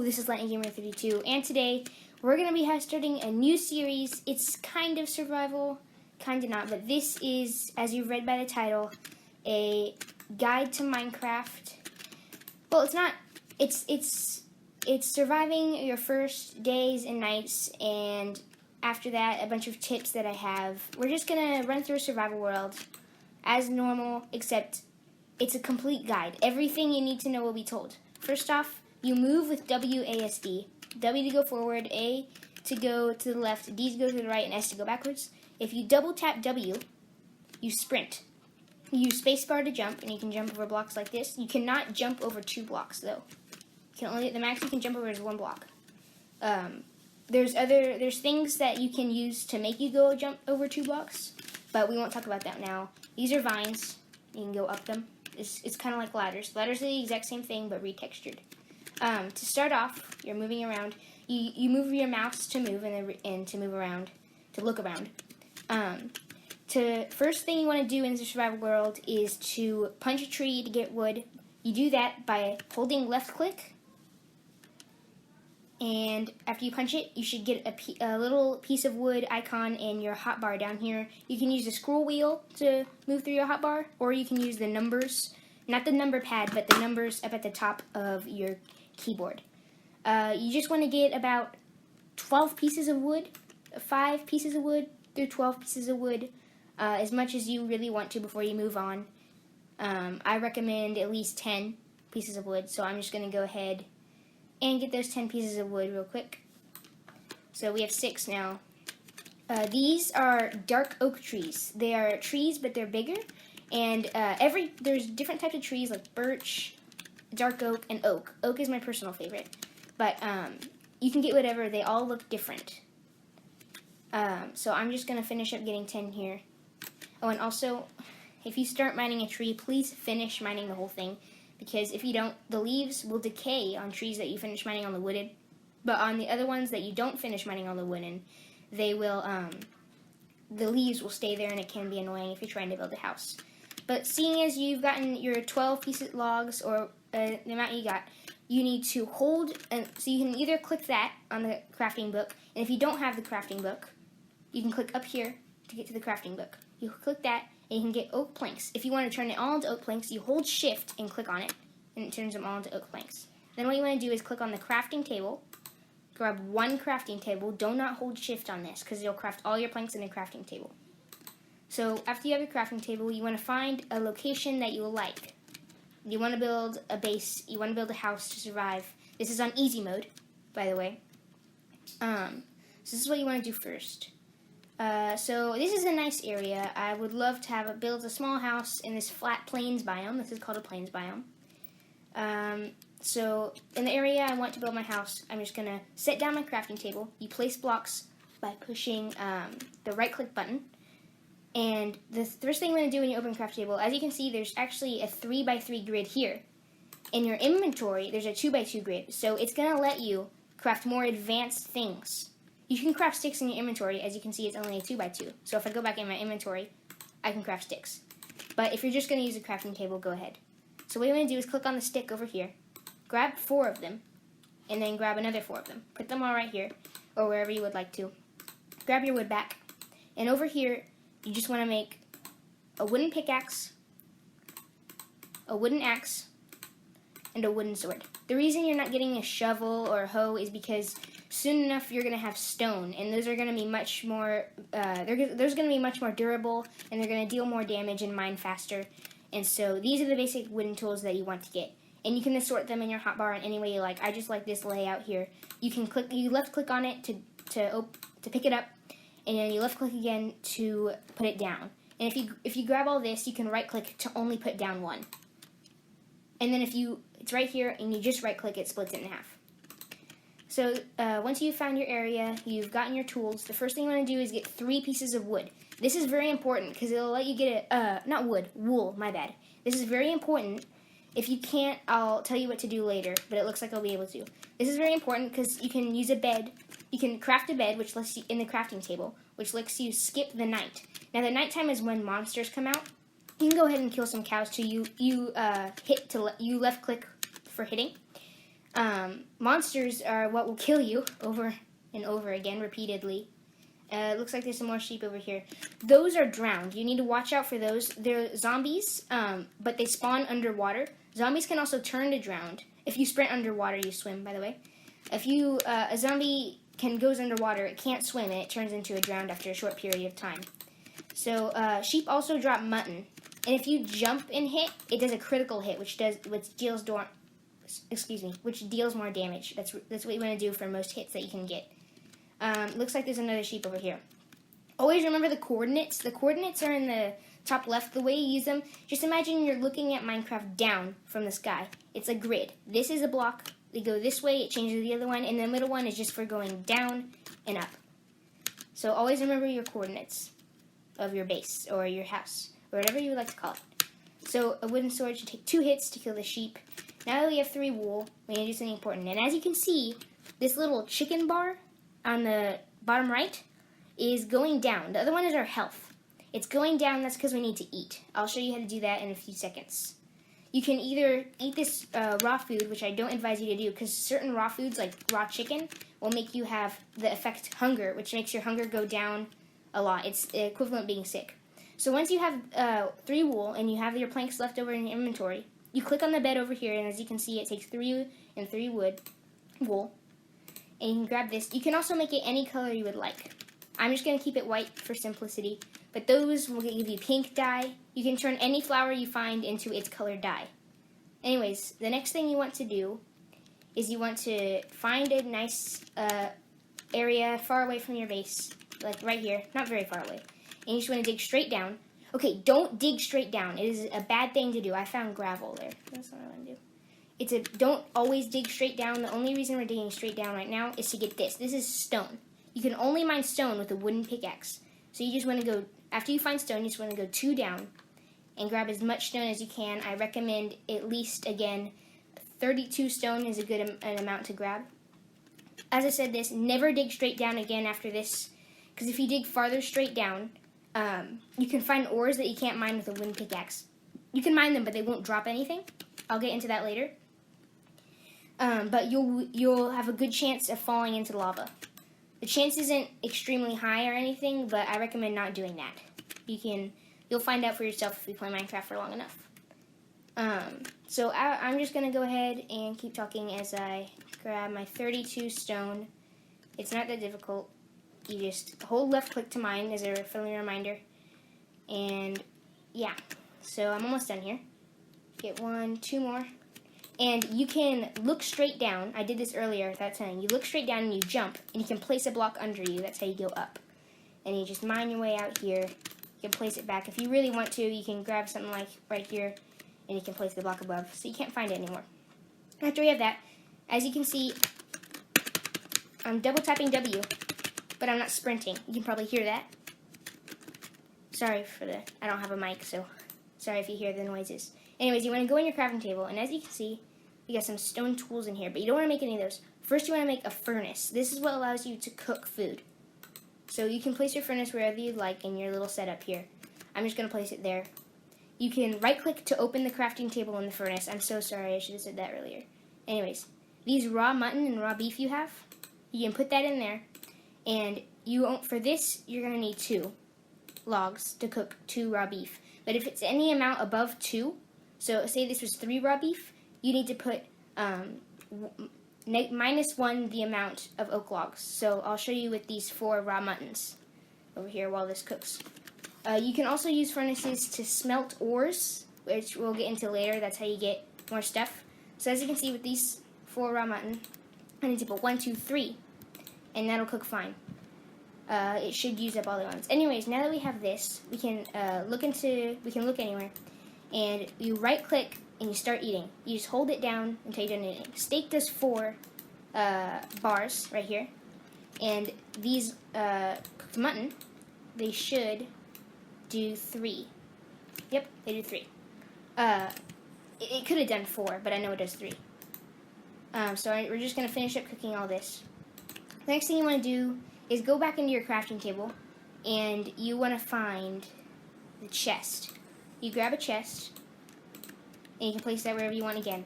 Hello, this is Lightning Gamer 32, and today we're going to be starting a new series. It's kind of survival, kind of not, but this is, as you've read by the title, a guide to Minecraft. Well, it's not. It's surviving your first days and nights, and after that, a bunch of tips that I have. We're just going to run through a survival world as normal, except it's a complete guide. Everything you need to know will be told. First off, you move with WASD. W to go forward, A to go to the left, D to go to the right, and S to go backwards. If you double tap W, you sprint. You use spacebar to jump, and you can jump over blocks like this. You cannot jump over 2 blocks, though. The max you can jump over is 1 block. There's things that you can use to make you go jump over 2 blocks, but we won't talk about that now. These are vines. You can go up them. It's kind of like ladders. Ladders are the exact same thing, but retextured. To start off, you're moving around. You move your mouse to move and to move around, to look around. First thing you want to do in the survival world is to punch a tree to get wood. You do that by holding left click, and after you punch it, you should get a little piece of wood icon in your hotbar down here. You can use the scroll wheel to move through your hotbar, or you can use the numbers, not the number pad, but the numbers up at the top of your keyboard. You just want to get about 12 pieces of wood, 5 pieces of wood through 12 pieces of wood, as much as you really want to before you move on. I recommend at least 10 pieces of wood, so I'm just going to go ahead and get those 10 pieces of wood real quick. So we have 6 now. These are dark oak trees. They are trees, but they're bigger, and there's different types of trees like birch, dark oak, and oak. Oak is my personal favorite, but you can get whatever. They all look different. So I'm just going to finish up getting 10 here. Oh, and also, if you start mining a tree, please finish mining the whole thing, because if you don't, the leaves will decay on trees that you finish mining on the wooden, but on the other ones that you don't finish mining on the wooden, they will, the leaves will stay there, and it can be annoying if you're trying to build a house. But seeing as you've gotten your 12 pieces logs, or the amount you got, you need to hold, so you can either click that on the crafting book, and if you don't have the crafting book, you can click up here to get to the crafting book. You click that, and you can get oak planks. If you want to turn it all into oak planks, you hold shift and click on it, and it turns them all into oak planks. Then what you want to do is click on the crafting table, grab 1 crafting table. Do not hold shift on this, because you'll craft all your planks in a crafting table. So after you have your crafting table, you want to find a location that you like. You want to build a base, you want to build a house to survive. This is on easy mode, by the way. So this is what you want to do first. So this is a nice area. I would love to build a small house in this flat plains biome. This is called a plains biome. So in the area I want to build my house, I'm just going to set down my crafting table. You place blocks by pushing the right click button. And the first thing I'm going to do when you open crafting table, as you can see, there's actually a 3x3 grid here. In your inventory, there's a 2x2 grid. So it's going to let you craft more advanced things. You can craft sticks in your inventory. As you can see, it's only a 2x2. So if I go back in my inventory, I can craft sticks. But if you're just going to use a crafting table, go ahead. So what you want to do is click on the stick over here, grab 4 of them, and then grab another 4 of them. Put them all right here, or wherever you would like to. Grab your wood back, and over here, you just want to make a wooden pickaxe, a wooden axe, and a wooden sword. The reason you're not getting a shovel or a hoe is because soon enough you're going to have stone, and those are going to be much more, those are going to be much more durable, and they're going to deal more damage and mine faster. And so these are the basic wooden tools that you want to get. And you can assort them in your hotbar in any way you like. I just like this layout here. You left click on it to pick it up, and then you left click again to put it down. And if you grab all this, you can right click to only put down 1. And then it's right here, and you just right click, it splits it in half. So once you've found your area, you've gotten your tools, the first thing you want to do is get 3 pieces of wood. This is very important because it'll let you get wool, my bad. This is very important. If you can't, I'll tell you what to do later, but it looks like I'll be able to. This is very important because you can use a bed. You can craft a bed, which lets you in the crafting table, which lets you skip the night. Now the nighttime is when monsters come out. You can go ahead and kill some cows too. You left click for hitting. Monsters are what will kill you over and over again, repeatedly. It looks like there's some more sheep over here. Those are drowned. You need to watch out for those. They're zombies, but they spawn underwater. Zombies can also turn to drowned. If you sprint underwater, you swim, by the way. If you, a zombie goes underwater, it can't swim, and it turns into a drowned after a short period of time. So, sheep also drop mutton. And if you jump and hit, it does a critical hit, which deals more damage. That's what you want to do for most hits that you can get. Looks like there's another sheep over here. Always remember the coordinates. The coordinates are in the top left. The way you use them, just imagine you're looking at Minecraft down from the sky. It's a grid. This is a block. They go this way, it changes to the other one, and the middle one is just for going down and up. So always remember your coordinates of your base, or your house, or whatever you would like to call it. So a wooden sword should take 2 hits to kill the sheep. Now that we have 3 wool, we're going to do something important. And as you can see, this little chicken bar on the bottom right is going down. The other one is our health. It's going down, that's because we need to eat. I'll show you how to do that in a few seconds. You can either eat this raw food, which I don't advise you to do, because certain raw foods, like raw chicken, will make you have the effect hunger, which makes your hunger go down a lot. It's the equivalent of being sick. So once you have 3 wool, and you have your planks left over in your inventory, you click on the bed over here, and as you can see, it takes 3 and 3 wool, and you can grab this. You can also make it any color you would like. I'm just going to keep it white for simplicity, but those will give you pink dye. You can turn any flower you find into its colored dye. Anyways, the next thing you want to do is you want to find a nice area far away from your base, like right here, not very far away, and you just want to dig straight down. Okay, don't dig straight down. It is a bad thing to do. I found gravel there. That's what I want to do. Don't always dig straight down. The only reason we're digging straight down right now is to get this. This is stone. You can only mine stone with a wooden pickaxe. So you just want to go, after you find stone, you just want to go 2 down and grab as much stone as you can. I recommend at least, again, 32 stone is a good amount to grab. As I said this, never dig straight down again after this, because if you dig farther straight down, you can find ores that you can't mine with a wooden pickaxe. You can mine them, but they won't drop anything. I'll get into that later. But you'll have a good chance of falling into lava. The chance isn't extremely high or anything, but I recommend not doing that. You'll find out for yourself if you play Minecraft for long enough. So I'm just going to go ahead and keep talking as I grab my 32 stone. It's not that difficult. You just hold left click to mine as a friendly reminder. And yeah, so I'm almost done here. Get 1, 2 more. And you can look straight down. I did this earlier without telling you. You look straight down and you jump, and you can place a block under you. That's how you go up. And you just mine your way out here. You can place it back. If you really want to, you can grab something like right here, and you can place the block above, so you can't find it anymore. After we have that, as you can see, I'm double tapping W, but I'm not sprinting. You can probably hear that. Sorry for I don't have a mic, so sorry if you hear the noises. Anyways, you want to go in your crafting table, and as you can see, you got some stone tools in here, but you don't want to make any of those. First, you want to make a furnace. This is what allows you to cook food. So you can place your furnace wherever you'd like in your little setup here. I'm just going to place it there. You can right-click to open the crafting table in the furnace. I'm so sorry, I should have said that earlier. Anyways, these raw mutton and raw beef you have, you can put that in there. And for this, you're going to need 2 logs to cook 2 raw beef. But if it's any amount above 2, so say this was 3 raw beef, you need to put -1 the amount of oak logs. So I'll show you with these 4 raw muttons over here while this cooks. You can also use furnaces to smelt ores, which we'll get into later. That's how you get more stuff. So as you can see with these 4 raw mutton, I need to put 1, 2, 3, and that'll cook fine. It should use up all the ones. Anyways, now that we have this, we can look anywhere, and you right click and you start eating. You just hold it down until you're done eating. Steak does 4 bars right here, and these cooked mutton, they should do 3. Yep, they do 3. It could have done 4, but I know it does 3. So we're just going to finish up cooking all this. The next thing you want to do is go back into your crafting table, and you want to find the chest. You grab a chest, and you can place that wherever you want again.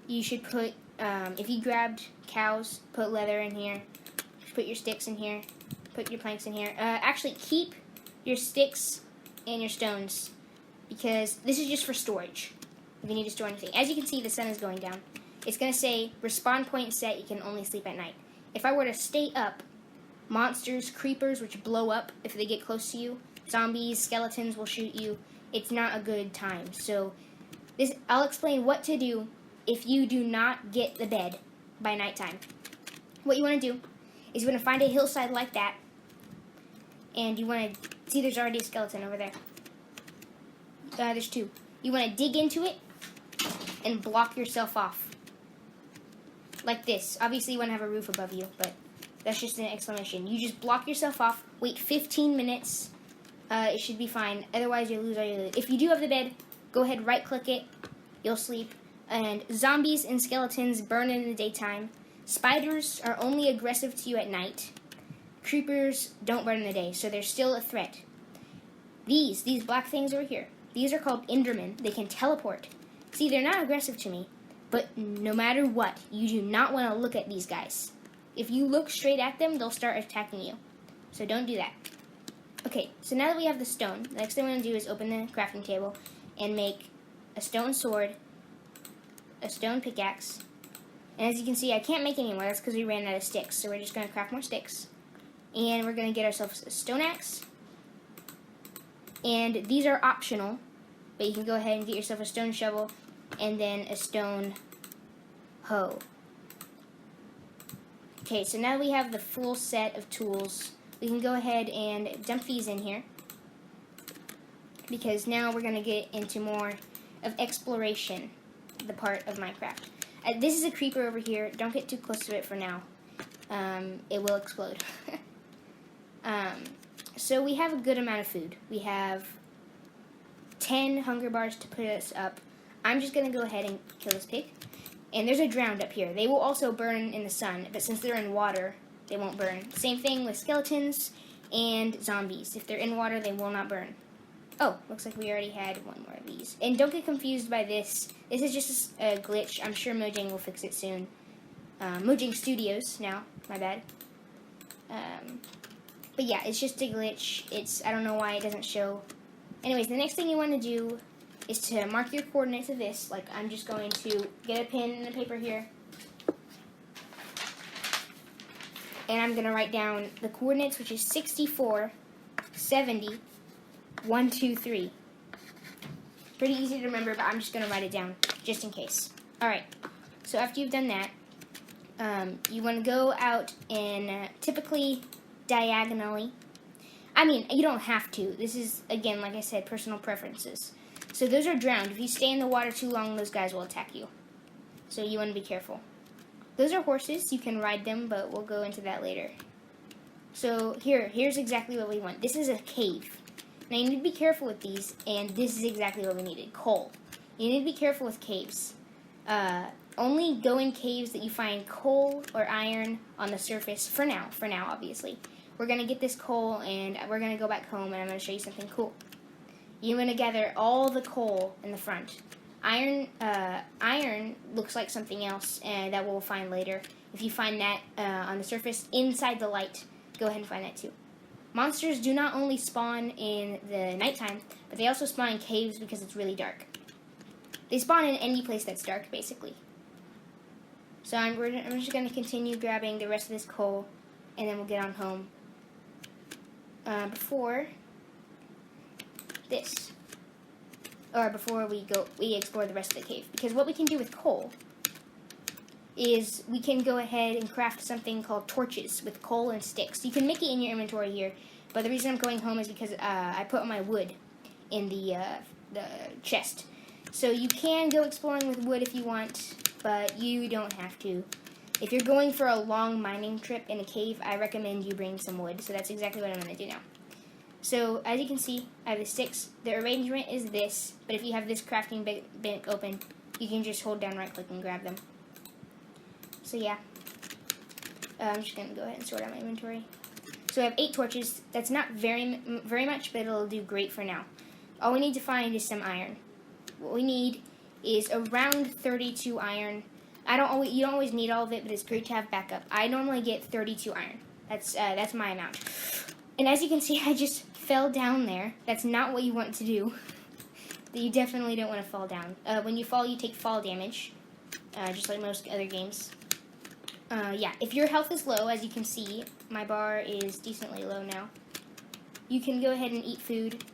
You should put if you grabbed cows, put leather in here, put your sticks in here, put your planks in here. Actually, keep your sticks and your stones, because this is just for storage. If you need to store anything. As you can see, the sun is going down. It's going to say, respawn point set, you can only sleep at night. If I were to stay up, monsters, creepers, which blow up if they get close to you, zombies, skeletons will shoot you. It's not a good time. So I'll explain what to do if you do not get the bed by nighttime. What you want to do is you want to find a hillside like that, and you want to see there's already a skeleton over there. There's two. You want to dig into it and block yourself off. Like this. Obviously you want to have a roof above you, but that's just an exclamation. You just block yourself off, wait 15 minutes, it should be fine. Otherwise you'll lose all your loot. If you do have the bed, go ahead, right click it, you'll sleep. And zombies and skeletons burn in the daytime. Spiders are only aggressive to you at night. Creepers don't burn in the day, so they're still a threat. These black things over here, these are called Endermen. They can teleport. See, they're not aggressive to me, but no matter what, you do not want to look at these guys. If you look straight at them, they'll start attacking you. So don't do that. Okay, so now that we have the stone, the next thing we're going to do is open the crafting table and make a stone sword, a stone pickaxe, and as you can see, I can't make any more. That's because we ran out of sticks, so we're just going to craft more sticks. And we're going to get ourselves a stone axe. And these are optional, but you can go ahead and get yourself a stone shovel and then a stone hoe. Okay, so now we have the full set of tools. We can go ahead and dump these in here, because now we're going to get into more of exploration, the part of Minecraft. This is a creeper over here. Don't get too close to it for now. It will explode. So we have a good amount of food. We have 10 hunger bars to put us up. I'm just going to go ahead and kill this pig. And there's a drowned up here. They will also burn in the sun, but since they're in water, they won't burn. Same thing with skeletons and zombies. If they're in water, they will not burn. Oh, looks like we already had one more of these. And don't get confused by this. This is just a glitch. I'm sure Mojang will fix it soon. Mojang Studios now, my bad. But yeah, it's just a glitch. I don't know why it doesn't show. Anyways, the next thing you want to do is to mark your coordinates of this. Like, I'm just going to get a pen and a paper here. And I'm going to write down the coordinates, which is 64, 70, 1, 2, 3. Pretty easy to remember, but I'm just going to write it down, just in case. Alright, so after you've done that, you want to go out and typically diagonally. I mean, you don't have to. This is, again, like I said, personal preferences. So those are drowned. If you stay in the water too long, those guys will attack you. So you want to be careful. Those are horses. You can ride them, but we'll go into that later. So here's exactly what we want. This is a cave. Now you need to be careful with these, and this is exactly what we needed. Coal. You need to be careful with caves. Only go in caves that you find coal or iron on the surface, for now, obviously. We're going to get this coal, and we're going to go back home, and I'm going to show you something cool. You're going to gather all the coal in the front. Iron looks like something else that we'll find later. If you find that on the surface inside the light, go ahead and find that too. Monsters do not only spawn in the nighttime, but they also spawn in caves because it's really dark. They spawn in any place that's dark, basically. So I'm just going to continue grabbing the rest of this coal, and then we'll get on home. Before we explore the rest of the cave. Because what we can do with coal is we can go ahead and craft something called torches with coal and sticks. You can make it in your inventory here, but the reason I'm going home is because I put my wood in the chest. So you can go exploring with wood if you want, but you don't have to. If you're going for a long mining trip in a cave, I recommend you bring some wood. So that's exactly what I'm going to do now. So, as you can see, I have the sticks. The arrangement is this, but if you have this crafting bank open, you can just hold down right click and grab them. So yeah, I'm just going to go ahead and sort out my inventory. So I have 8 torches. That's not very much, but it'll do great for now. All we need to find is some iron. What we need is around 32 iron. You don't always need all of it, but it's great to have backup. I normally get 32 iron. That's my amount. And as you can see, I just fell down there. That's not what you want to do. You definitely don't want to fall down. When you fall, you take fall damage, just like most other games. Yeah, if your health is low, as you can see, my bar is decently low now. You can go ahead and eat food,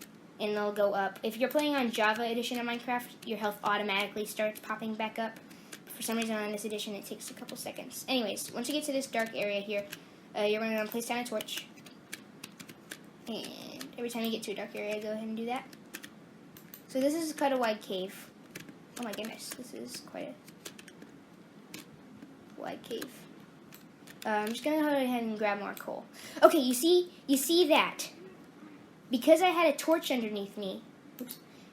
and they'll go up. If you're playing on Java edition of Minecraft, your health automatically starts popping back up. For some reason on this edition, it takes a couple seconds. Anyways, once you get to this dark area here, you're going to place down a torch. And every time you get to a dark area, go ahead and do that. So this is quite a wide cave. Oh my goodness, this is quite a wide cave. I'm just going to go ahead and grab more coal. Okay, you see that? Because I had a torch underneath me,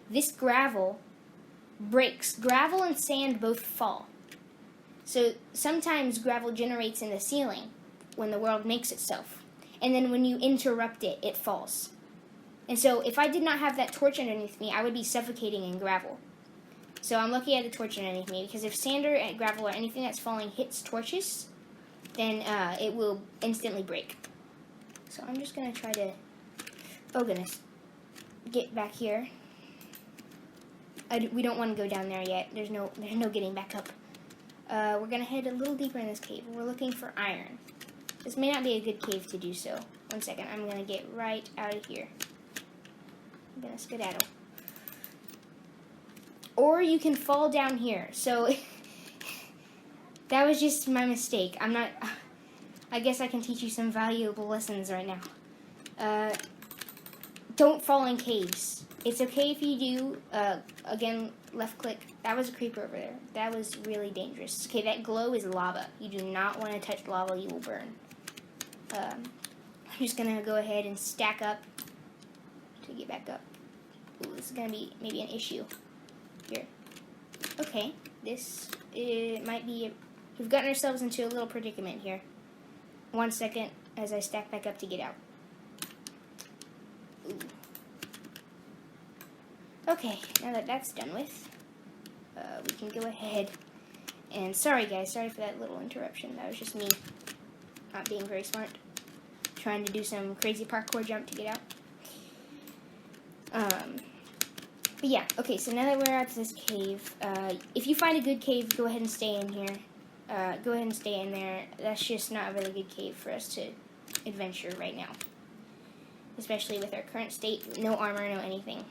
this gravel breaks. Gravel and sand both fall. So sometimes gravel generates in the ceiling when the world makes itself. And then when you interrupt it, it falls. And so if I did not have that torch underneath me, I would be suffocating in gravel. So I'm lucky I had the torch underneath me, because if sand or gravel or anything that's falling hits torches, then it will instantly break. So I'm just going to try to, oh goodness, get back here. We don't want to go down there yet. There's no getting back up. We're going to head a little deeper in this cave. We're looking for iron. This may not be a good cave to do so. One second, I'm going to get right out of here. I'm going to skedaddle. Or you can fall down here. So that was just my mistake. I guess I can teach you some valuable lessons right now. Don't fall in caves. It's okay if you do. Again, left click. That was a creeper over there. That was really dangerous. Okay, that glow is lava. You do not want to touch lava. You will burn. I'm just going to go ahead and stack up to get back up. Ooh, this is going to be maybe an issue here. Okay, might be... We've gotten ourselves into a little predicament here. 1 second as I stack back up to get out. Ooh. Okay, now that that's done with, we can go ahead and... Sorry guys, sorry for that little interruption. That was just me not being very smart. Trying to do some crazy parkour jump to get out. But yeah, okay, so now that we're at this cave, if you find a good cave, go ahead and stay in here. Go ahead and stay in there. That's just not a really good cave for us to adventure right now. Especially with our current state, no armor, no anything.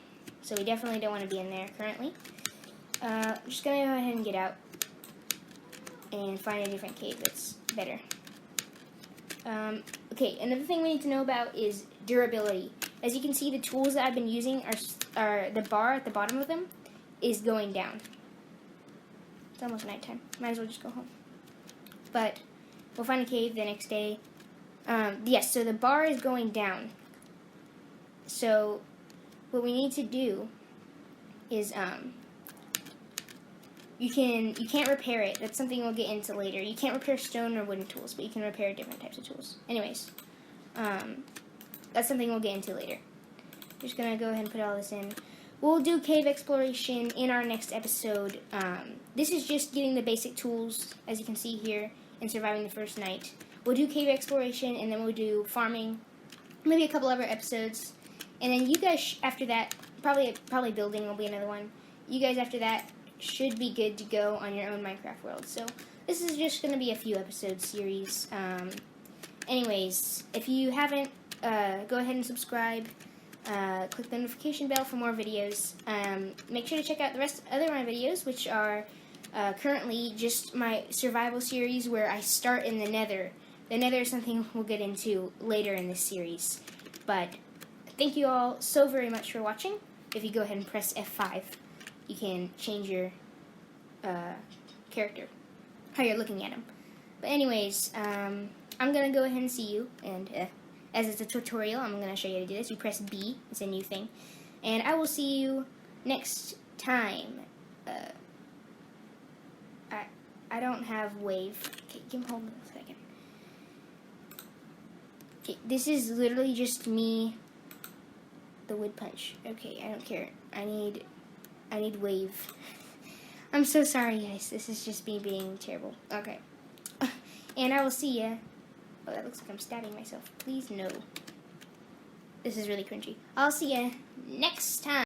So we definitely don't want to be in there currently. I'm just going to go ahead and get out and find a different cave that's better. Okay, another thing we need to know about is durability. As you can see, the tools that I've been using are the bar at the bottom of them is going down. It's almost nighttime. Might as well just go home. But we'll find a cave the next day. Yes, so the bar is going down. So what we need to do is you can't repair it. That's something we'll get into later. You can't repair stone or wooden tools, but you can repair different types of tools. Anyways, that's something we'll get into later. Just gonna go ahead and put all this in. We'll do cave exploration in our next episode. This is just getting the basic tools, as you can see here, and surviving the first night. We'll do cave exploration, and then we'll do farming, maybe a couple other episodes. And then you guys, after that, probably building will be another one. You guys, after that, should be good to go on your own Minecraft world. So this is just going to be a few episode series. Anyways, if you haven't, go ahead and subscribe. Click the notification bell for more videos. Make sure to check out the rest of my videos, which are currently just my survival series where I start in the Nether. The Nether is something we'll get into later in this series. But thank you all so very much for watching. If you go ahead and press F5, you can change your character, how you're looking at him. But anyways, I'm going to go ahead and see you, and as it's a tutorial, I'm going to show you how to do this. You press B, it's a new thing, and I will see you next time. I don't have wave. Okay, hold on a second. Okay, this is literally just me, the wood punch. Okay, I don't care. I need wave. I'm so sorry, guys. This is just me being terrible. Okay. And I will see ya. Oh, that looks like I'm stabbing myself. Please, no. This is really cringy. I'll see ya next time.